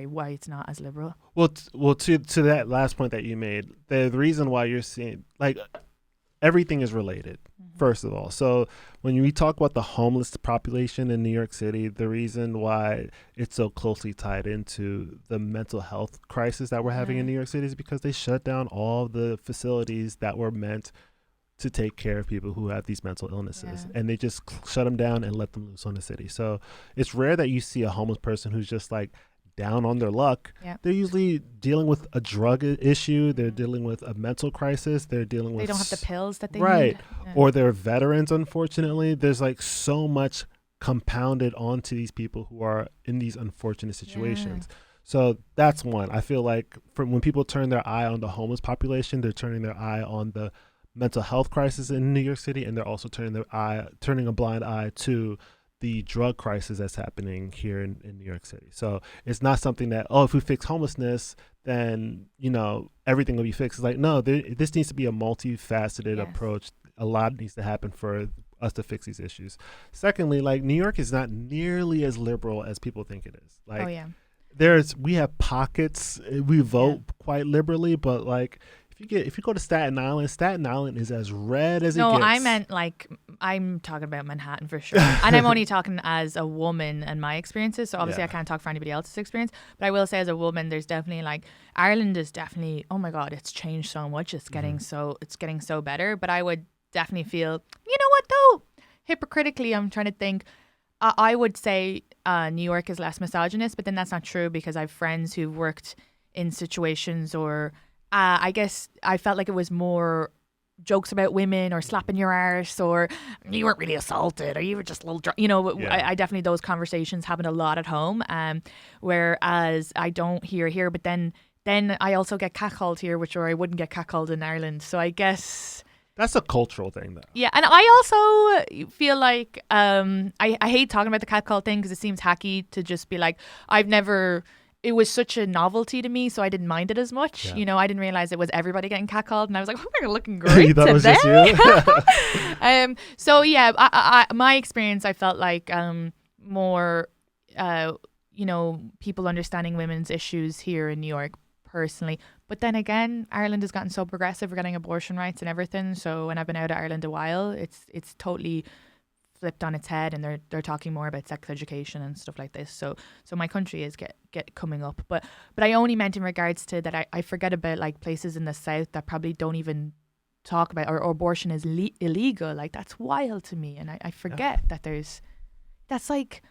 why it's not as liberal. Well, to that last point that you made, the reason why you're seeing, like, everything is related. First of all, so when we talk about the homeless population in New York City, the reason why it's so closely tied into the mental health crisis that we're having in New York City is because they shut down all the facilities that were meant to take care of people who have these mental illnesses, and they just shut them down and let them loose on the city. So it's rare that you see a homeless person who's just like down on their luck. They're usually dealing with a drug issue. They're dealing with a mental crisis. They don't have the pills that they need. Or they're veterans, unfortunately. There's like so much compounded onto these people who are in these unfortunate situations. So that's one. I feel like when people turn their eye on the homeless population, they're turning their eye on the mental health crisis in New York City, and they're also turning a blind eye to the drug crisis that's happening here in New York City. So it's not something that, oh, if we fix homelessness, then, you know, everything will be fixed. It's like, no, this needs to be a multifaceted approach. A lot needs to happen for us to fix these issues. Secondly, like, New York is not nearly as liberal as people think it is. Like, we have pockets, we vote quite liberally, but like, if you go to Staten Island is as red as it gets. No, I meant, like, I'm talking about Manhattan for sure. And I'm only talking as a woman and my experiences. So obviously I can't talk for anybody else's experience. But I will say, as a woman, there's definitely, like, Ireland is definitely, oh my God, it's changed so much. It's getting so better. But I would definitely feel, you know what though? Hypocritically, I'm trying to think. I would say New York is less misogynist, but then that's not true, because I have friends who've worked in situations, or I guess I felt like it was more jokes about women or slapping your arse, or you weren't really assaulted, or you were just a little drunk. You know, I definitely, those conversations happen a lot at home, whereas I don't hear here. But then I also get catcalled here, or I wouldn't get catcalled in Ireland. So I guess that's a cultural thing, though. Yeah, and I also feel like I hate talking about the catcall thing, because it seems hacky to just be like, it was such a novelty to me, so I didn't mind it as much. Yeah. You know, I didn't realize it was everybody getting catcalled, and I was like, oh, you're looking great you thought today. It was just you? So yeah, my experience, I felt like more, you know, people understanding women's issues here in New York personally. But then again, Ireland has gotten so progressive. We're getting abortion rights and everything. So, and I've been out of Ireland a while. It's totally flipped on its head, and they're talking more about sex education and stuff like this. So my country is get coming up. But I only meant in regards to that. I forget about, like, places in the South that probably don't even talk about, or abortion is illegal. Like, that's wild to me, and I forget that that's like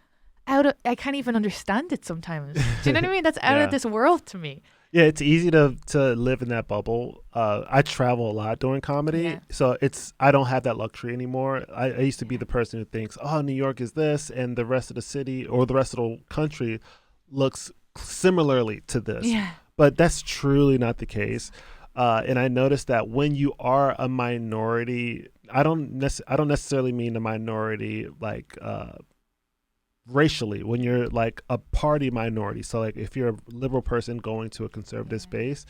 I can't even understand it sometimes. Do you know what I mean? That's out of this world to me. Yeah, it's easy to live in that bubble. I travel a lot doing comedy, so I don't have that luxury anymore. I used to be the person who thinks, oh, New York is this, and the rest of the city or the rest of the country looks similarly to this. Yeah. But that's truly not the case. And I noticed that when you are a minority, I don't necessarily mean a minority like racially, when you're like a party minority. So like if you're a liberal person going to a conservative space,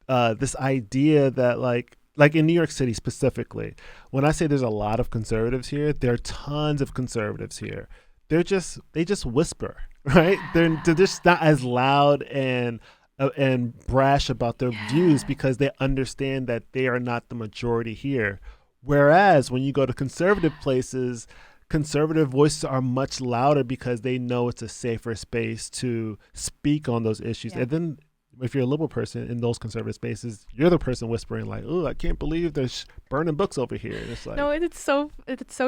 this idea that like in New York City specifically, when I say there's a lot of conservatives here, there are tons of conservatives here. They just whisper, right? They're just not as loud and brash about their views, because they understand that they are not the majority here. Whereas when you go to conservative places, conservative voices are much louder, because they know it's a safer space to speak on those issues. And then if you're a liberal person in those conservative spaces, you're the person whispering like, oh, I can't believe there's burning books over here. And it's like, no, it's so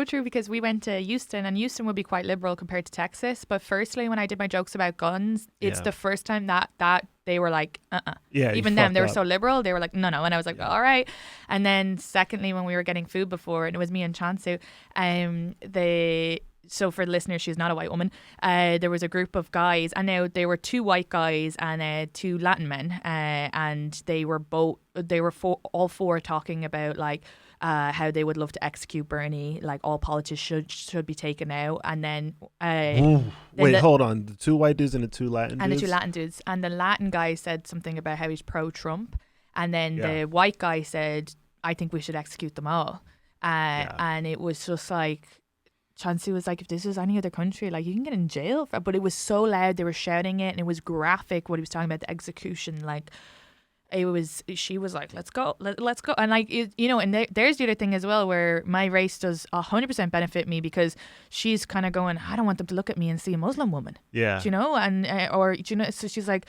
true, because we went to Houston, and Houston would be quite liberal compared to Texas. But firstly, when I did my jokes about guns, it's the first time that they were like, Yeah, even them, they were so liberal. They were like, no. And I was like, all right. And then secondly, when we were getting food before, and it was me and Chansu, so for the listeners, she's not a white woman. There was a group of guys, and now there were 2 white guys and 2 Latin men, and they were all four talking about like how they would love to execute Bernie, like all politicians should be taken out. And then hold on, the 2 white dudes and the 2 Latin dudes? And the 2 Latin dudes, and the Latin guy said something about how he's pro-Trump, and then the white guy said, I think we should execute them all. And it was just like, Chauncey was like, if this was any other country, like, you can get in jail for it. But it was so loud, they were shouting it, and it was graphic what he was talking about, the execution. Like, she was like, let's go. And like, you know, and there's the other thing as well, where my race does 100% benefit me, because she's kind of going, I don't want them to look at me and see a Muslim woman. Yeah. Do you know? And, or, do you know, so she's like,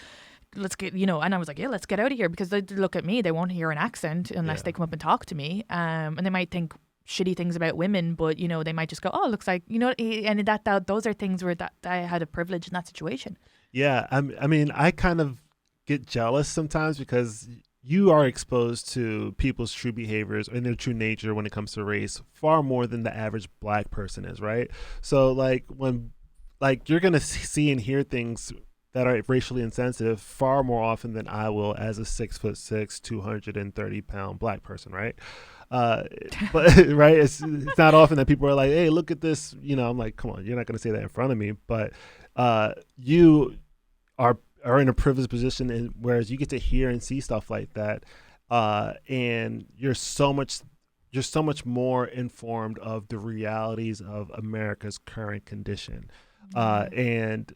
let's get, you know, and I was like, yeah, let's get out of here, because they look at me, they won't hear an accent unless they come up and talk to me. And they might think shitty things about women, but, you know, they might just go, oh, it looks like, you know, and that those are things where that I had a privilege in that situation. Yeah. I mean, I kind of get jealous sometimes, because you are exposed to people's true behaviors and their true nature when it comes to race far more than the average black person is, right? So like when, like, you're going to see and hear things that are racially insensitive far more often than I will as a 6'6", 230-pound black person, right? But right, it's not often that people are like, hey, look at this. I'm like, come on, you're not going to say that in front of me. But you are in a privileged position, and whereas you get to hear and see stuff like that, and you're so much more informed of the realities of America's current condition. And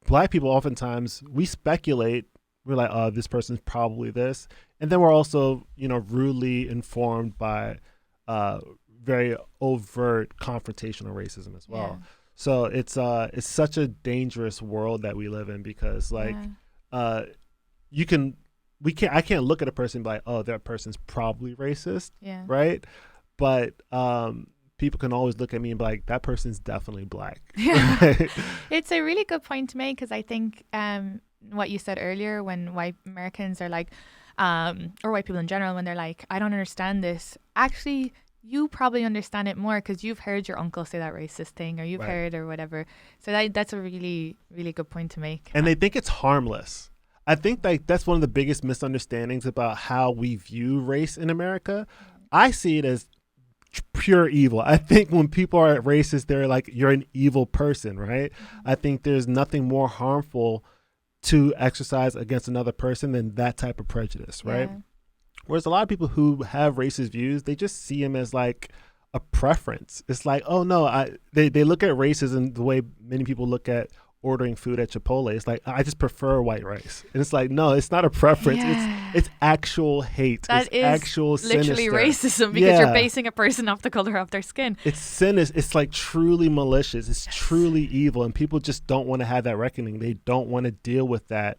Black people, oftentimes we speculate. We're like, oh, this person's probably this, and then we're also rudely informed by very overt confrontational racism as well. Yeah. So it's such a dangerous world that we live in, because I can't look at a person and be like, oh, that person's probably racist, right? But people can always look at me and be like, that person's definitely Black. It's a really good point to make, because I think what you said earlier, when white Americans are like, or white people in general, when they're like, I don't understand this, actually you probably understand it more because you've heard your uncle say that racist thing, or you've heard or whatever. So that's a really, really good point to make. And they think it's harmless. I think that's one of the biggest misunderstandings about how we view race in America. I see it as pure evil. I think when people are racist, they're like, you're an evil person, right? I think there's nothing more harmful to exercise against another person than that type of prejudice, right? Whereas a lot of people who have racist views, they just see them as like a preference. It's like, oh no, they look at racism the way many people look at ordering food at Chipotle. It's like, I just prefer white rice. And it's like, no, it's not a preference. It's actual hate. That it's is actual literally sinister racism, because you're basing a person off the color of their skin. It's sinister. It's like truly malicious. It's truly evil. And people just don't want to have that reckoning. They don't want to deal with that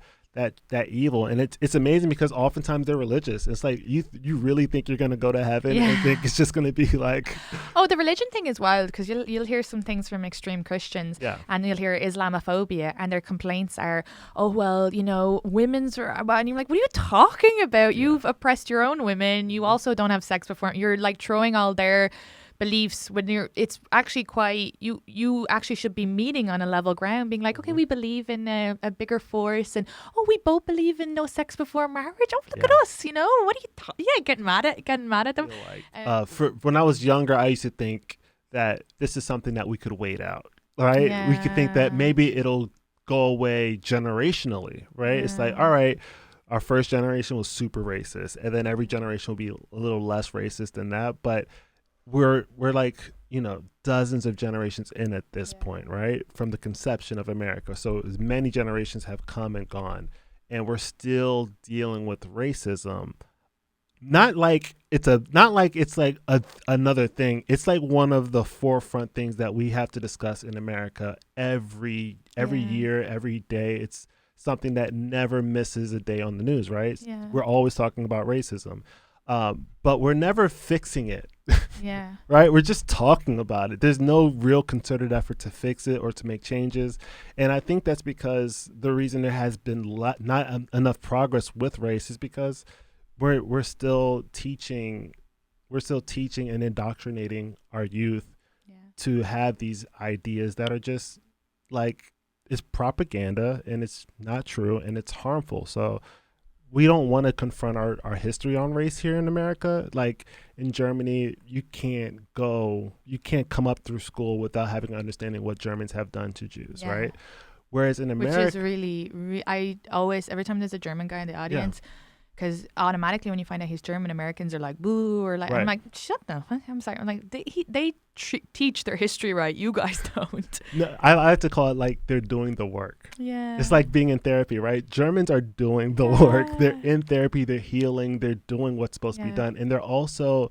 evil. And it's amazing, because oftentimes they're religious. It's like, you really think you're going to go to heaven and think it's just going to be like... Oh, the religion thing is wild, because you'll hear some things from extreme Christians, and you'll hear Islamophobia, and their complaints are, oh, well, women's... And you're like, what are you talking about? You've oppressed your own women. You also don't have sex before. You're like throwing all their beliefs when it's actually quite, you actually should be meeting on a level ground, being like, okay, we believe in a bigger force, and we both believe in no sex before marriage. Oh, look at us, what are you getting mad at them? When I was younger, I used to think that this is something that we could wait out, right? We could think that maybe it'll go away generationally, right? It's like, all right, our first generation was super racist, and then every generation will be a little less racist than that, but we're like, dozens of generations in at this point, right? From the conception of America. So as many generations have come and gone, and we're still dealing with racism. Not like it's like another thing. It's like one of the forefront things that we have to discuss in America every year, every day. It's something that never misses a day on the news, right? We're always talking about racism. But we're never fixing it. Right? We're just talking about it. There's no real concerted effort to fix it or to make changes. And I think that's because the reason there has been not enough progress with race is because we're still teaching and indoctrinating our youth to have these ideas that are just like, it's propaganda, and it's not true, and it's harmful. So we don't want to confront our history on race here in America. Like in Germany, you can't come up through school without having an understanding what Germans have done to Jews, right? Whereas in America... Which is really, I always, every time there's a German guy in the audience, because automatically when you find out he's German, Americans are like, boo, or like, I'm like, shut the fuck. I'm sorry. I'm like, they teach their history right. You guys don't. No, I like to call it like they're doing the work. It's like being in therapy, right? Germans are doing the work. They're in therapy. They're healing. They're doing what's supposed to be done. And they're also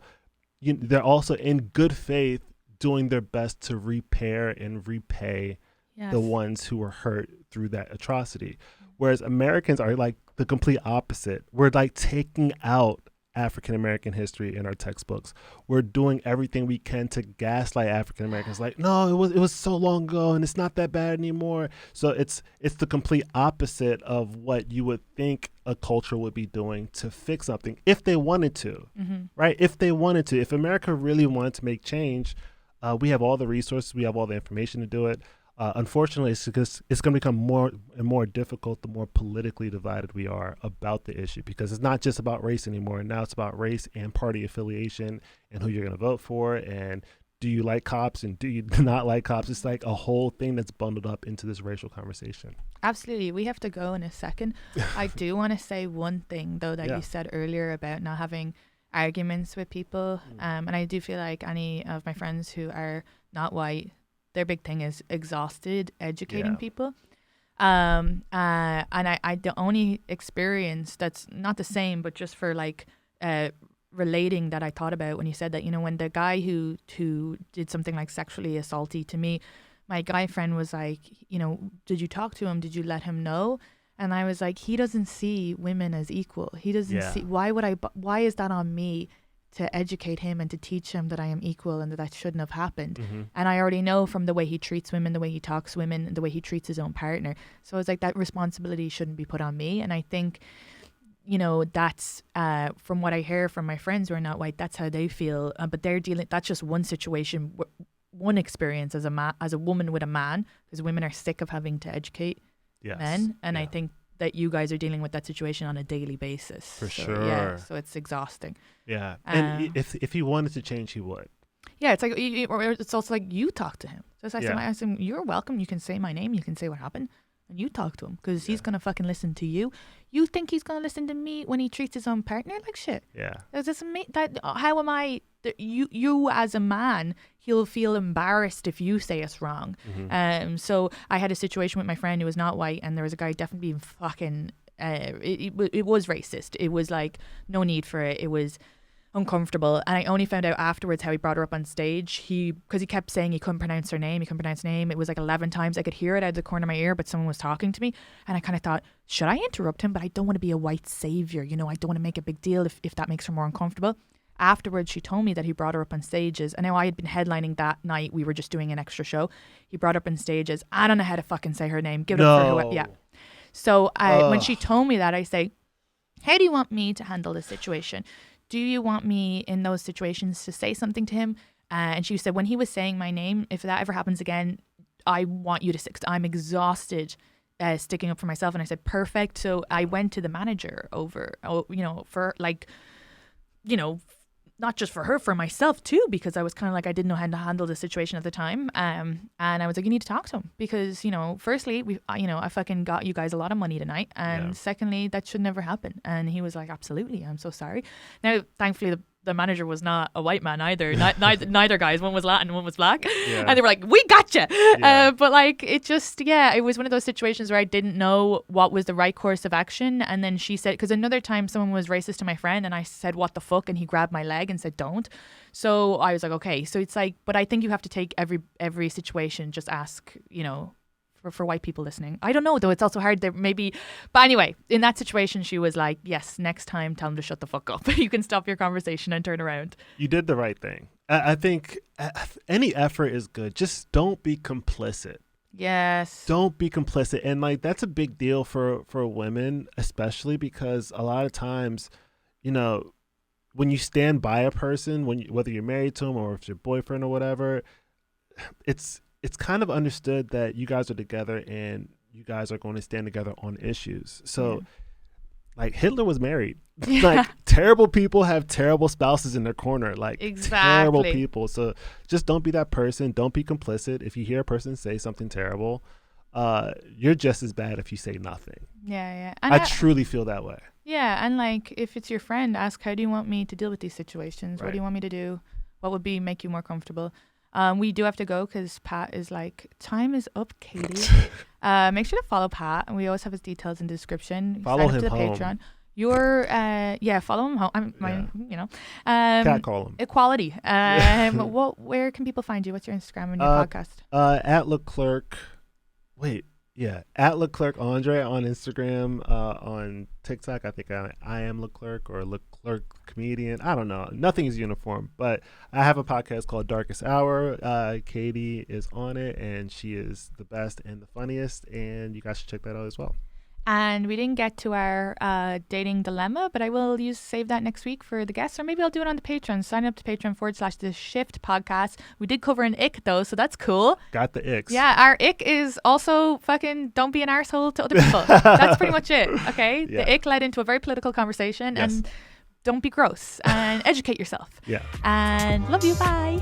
in good faith doing their best to repair and repay the ones who were hurt through that atrocity. Whereas Americans are like the complete opposite. We're like taking out African American history in our textbooks. We're doing everything we can to gaslight African Americans. Like, no, it was so long ago, and it's not that bad anymore. So it's the complete opposite of what you would think a culture would be doing to fix something if they wanted to, right? If they wanted to, if America really wanted to make change, we have all the resources, we have all the information to do it. Unfortunately, it's because it's going to become more and more difficult the more politically divided we are about the issue, because it's not just about race anymore. Now it's about race and party affiliation and who you're going to vote for, and do you like cops and do you not like cops. It's like a whole thing that's bundled up into this racial conversation. Absolutely. We have to go in a second. I do want to say one thing, though, that you said earlier about not having arguments with people. And I do feel like any of my friends who are not white, their big thing is exhausted educating people. And I the only experience that's not the same, but just for like relating, that I thought about when you said that, you know, when the guy who did something like sexually assaulty to me, my guy friend was like, you know, did you talk to him? Did you let him know? And I was like, he doesn't see women as equal. He doesn't see, why is that on me to educate him and to teach him that I am equal and that shouldn't have happened? And I already know from the way he treats women, the way he talks to women, the way he treats his own partner. So it's like that responsibility shouldn't be put on me. And I think, you know, that's from what I hear from my friends who are not white, that's how they feel. But they're dealing, that's just one situation, one experience as a woman with a man, because women are sick of having to educate men. And I think that you guys are dealing with that situation on a daily basis. For sure. Yeah, so it's exhausting. Yeah. And if he wanted to change, he would. Yeah, it's like, or it's also like you talk to him. So I said, you're welcome. You can say my name. You can say what happened. And you talk to him, because he's going to fucking listen to you. You think he's going to listen to me when he treats his own partner like shit? Yeah. How am I, you as a man, he'll feel embarrassed if you say it's wrong. So I had a situation with my friend who was not white, and there was a guy definitely being fucking, it was racist. It was like, no need for it. It was uncomfortable, and I only found out afterwards how he brought her up on stage. Because he kept saying he couldn't pronounce her name. It was like 11 times. I could hear it out of the corner of my ear, but someone was talking to me, and I kind of thought, should I interrupt him? But I don't want to be a white savior, you know. I don't want to make a big deal if that makes her more uncomfortable. Afterwards, she told me that he brought her up on stages, and now I had been headlining that night. We were just doing an extra show. He brought her up on stages. I don't know how to fucking say her name. Give it up for her. Yeah. So when she told me that, I say, how do you want me to handle this situation? Do you want me in those situations to say something to him? And she said, when he was saying my name, if that ever happens again, I want you to stick. I'm exhausted sticking up for myself. And I said, perfect. So I went to the manager for like, you know, not just for her, for myself too, because I was kind of like, I didn't know how to handle the situation at the time. And I was like, you need to talk to him, because, you know, firstly, I fucking got you guys a lot of money tonight. And secondly, that should never happen. And he was like, absolutely, I'm so sorry. Now, thankfully, the manager was not a white man either. Neither guys. One was Latin, one was black. Yeah. And they were like, we gotcha. Yeah. But like, it just, it was one of those situations where I didn't know what was the right course of action. And then she said, because another time someone was racist to my friend, and I said, what the fuck? And he grabbed my leg and said, don't. So I was like, okay. So it's like, but I think you have to take every situation, just ask, you know, for white people listening. I don't know, though. It's also hard there, maybe. But anyway, in that situation, she was like, yes, next time, tell them to shut the fuck up. You can stop your conversation and turn around. You did the right thing. I think any effort is good. Just don't be complicit. Yes. Don't be complicit. And like, that's a big deal for women, especially because a lot of times, you know, when you stand by a person, whether you're married to them or if it's your boyfriend or whatever, it's kind of understood that you guys are together and you guys are going to stand together on issues. So like, Hitler was married. Like, terrible people have terrible spouses in their corner. Like, terrible people. So just don't be that person. Don't be complicit. If you hear a person say something terrible, you're just as bad if you say nothing. Yeah. And I truly feel that way. Yeah. And like, if it's your friend, ask, how do you want me to deal with these situations? Right. What do you want me to do? What would make you more comfortable? We do have to go because Pat is like, time is up, Katie. Make sure to follow Pat, and we always have his details in the description. Follow him to the home. Patreon. Follow him home. Cat call him. Equality. Where can people find you? What's your Instagram and your podcast? At Leclerc. At Leclerc Andre on Instagram, on TikTok. I think I am Leclerc or Leclerc comedian. I don't know. Nothing is uniform, but I have a podcast called Darkest Hour. Katie is on it, and she is the best and the funniest, and you guys should check that out as well. And we didn't get to our dating dilemma, but I will save that next week for the guests, or maybe I'll do it on the Patreon. Sign up to Patreon/The Shift Podcast. We did cover an ick though, so that's cool. Got the icks. Yeah, our ick is also fucking don't be an arsehole to other people. That's pretty much it. Okay, Yeah. The ick led into a very political conversation, Yes. and don't be gross and educate yourself. Yeah. And love you. Bye.